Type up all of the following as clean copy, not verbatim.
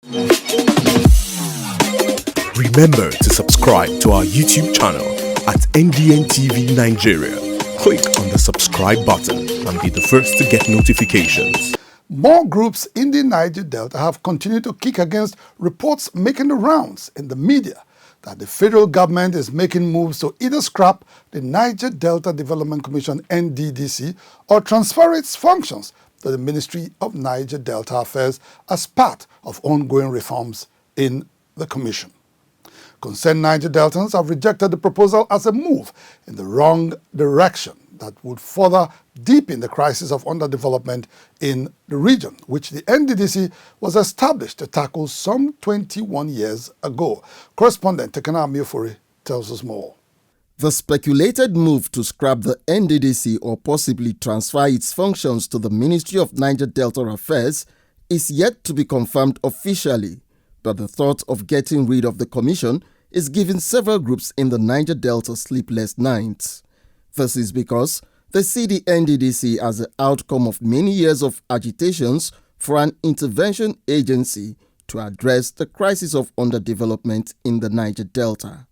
Remember to subscribe to our YouTube channel at NDN Nigeria. Click on the subscribe button and be the first to get notifications. More groups in the Niger Delta have continued to kick against reports making the rounds in the media that the federal government is making moves to either scrap the Niger Delta Development Commission (Nddc) or transfer its functions to the Ministry of Niger Delta Affairs as part of ongoing reforms in the commission. Concerned Niger Deltans have rejected the proposal as a move in the wrong direction that would further deepen the crisis of underdevelopment in the region, which the Nddc was established to tackle some 21 years ago. Correspondent Tekena Amiofori tells us more. The speculated move to scrap the Nddc or possibly transfer its functions to the Ministry of Niger Delta Affairs is yet to be confirmed officially, but the thought of getting rid of the commission is giving several groups in the Niger Delta sleepless nights. This is because they see the Nddc as the outcome of many years of agitations for an intervention agency to address the crisis of underdevelopment in the Niger Delta.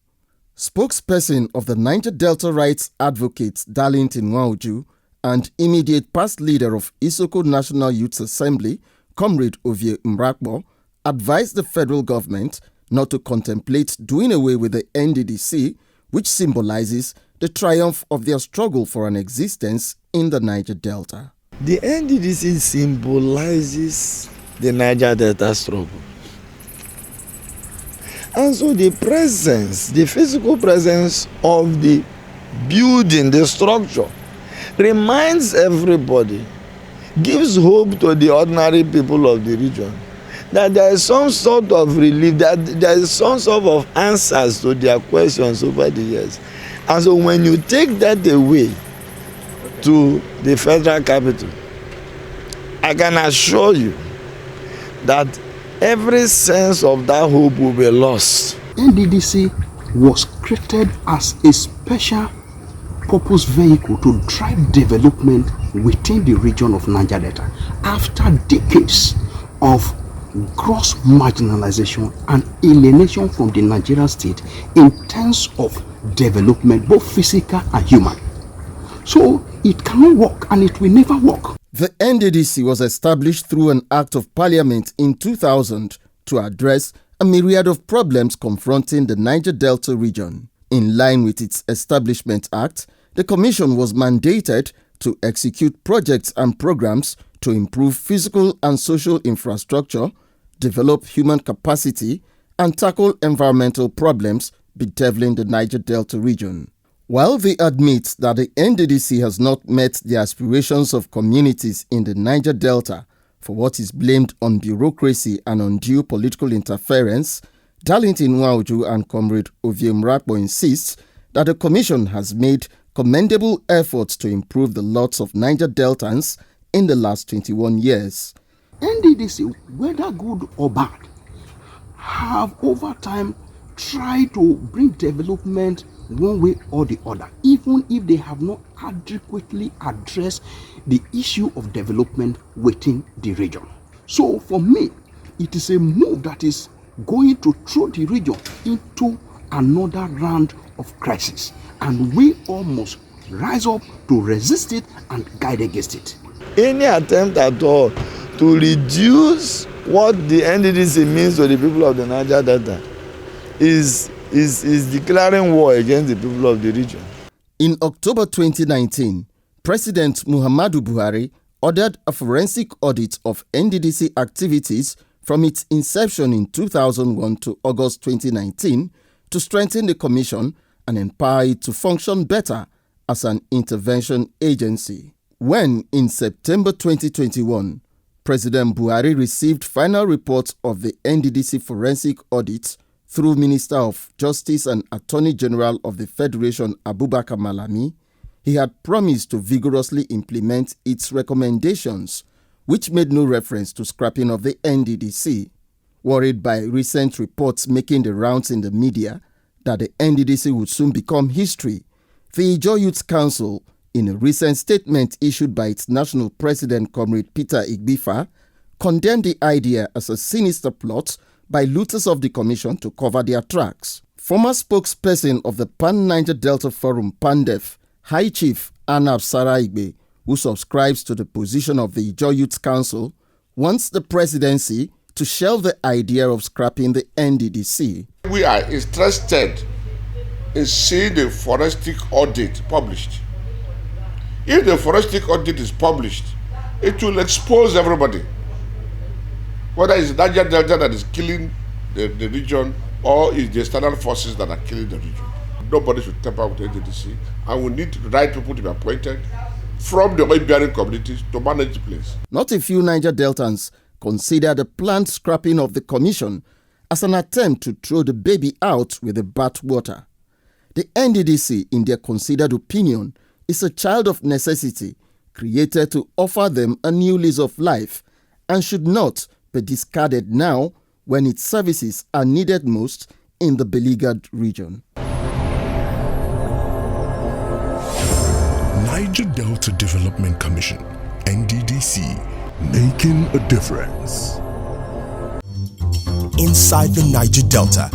Spokesperson of the Niger Delta Rights Advocates Darlington Nwauju and immediate past leader of Isoko National Youth Assembly, Comrade Ovie Mrakpo, advised the federal government not to contemplate doing away with the Nddc, which symbolizes the triumph of their struggle for an existence in the Niger Delta. The Nddc symbolizes the Niger Delta struggle. And so the presence, the physical presence of the building, the structure, reminds everybody, gives hope to the ordinary people of the region, that there is some sort of relief, that there is some sort of answers to their questions over the years. And so when you take that away to the federal capital, I can assure you that every sense of that hope will be lost. Nddc was created as a special purpose vehicle to drive development within the region of Niger Delta after decades of gross marginalization and alienation from the Nigerian state in terms of development, both physical and human. So it cannot work and it will never work. The Nddc was established through an act of parliament in 2000 to address a myriad of problems confronting the Niger Delta region. In line with its Establishment Act, the commission was mandated to execute projects and programs to improve physical and social infrastructure, develop human capacity, and tackle environmental problems bedeviling the Niger Delta region. While they admit that the Nddc has not met the aspirations of communities in the Niger Delta for what is blamed on bureaucracy and undue political interference, Darlington Nwauju and Comrade Ovie Mrakpo insists that the Commission has made commendable efforts to improve the lots of Niger Deltans in the last 21 years. Nddc, whether good or bad, have over time tried to bring development one way or the other, even if they have not adequately addressed the issue of development within the region. So for me, it is a move that is going to throw the region into another round of crisis, and we all must rise up to resist it and guide against it. Any attempt at all to reduce what the Nddc means to the people of the Niger Delta is declaring war against the people of the region. In October 2019, President Muhammadu Buhari ordered a forensic audit of Nddc activities from its inception in 2001 to August 2019 to strengthen the commission and empower it to function better as an intervention agency. When, in September 2021, President Buhari received final reports of the Nddc forensic audit through Minister of Justice and Attorney General of the Federation Abubakar Malami, he had promised to vigorously implement its recommendations, which made no reference to scrapping of the Nddc. Worried by recent reports making the rounds in the media that the Nddc would soon become history, the Ijaw Youth Council, in a recent statement issued by its national president, Comrade Peter Igbifa, condemned the idea as a sinister plot by looters of the commission to cover their tracks. Former spokesperson of the Pan-Niger Delta Forum, PANDEF, High Chief Anab Saraigbe, who subscribes to the position of the Ijaw Youth Council, wants the presidency to shelve the idea of scrapping the NDDC. We are interested in seeing the forensic audit published. If the forensic audit is published, it will expose everybody. Whether it's Niger Delta that is killing the region or it's the external forces that are killing the region. Nobody should tamper with the NDDC, and we need the right people to be appointed from the oil-bearing communities to manage the place. Not a few Niger Deltans consider the planned scrapping of the commission as an attempt to throw the baby out with the bathwater. The NDDC, in their considered opinion, is a child of necessity created to offer them a new lease of life and should not be discarded now when its services are needed most in the beleaguered region. Niger Delta Development Commission, NDDC, making a difference. Inside the Niger Delta,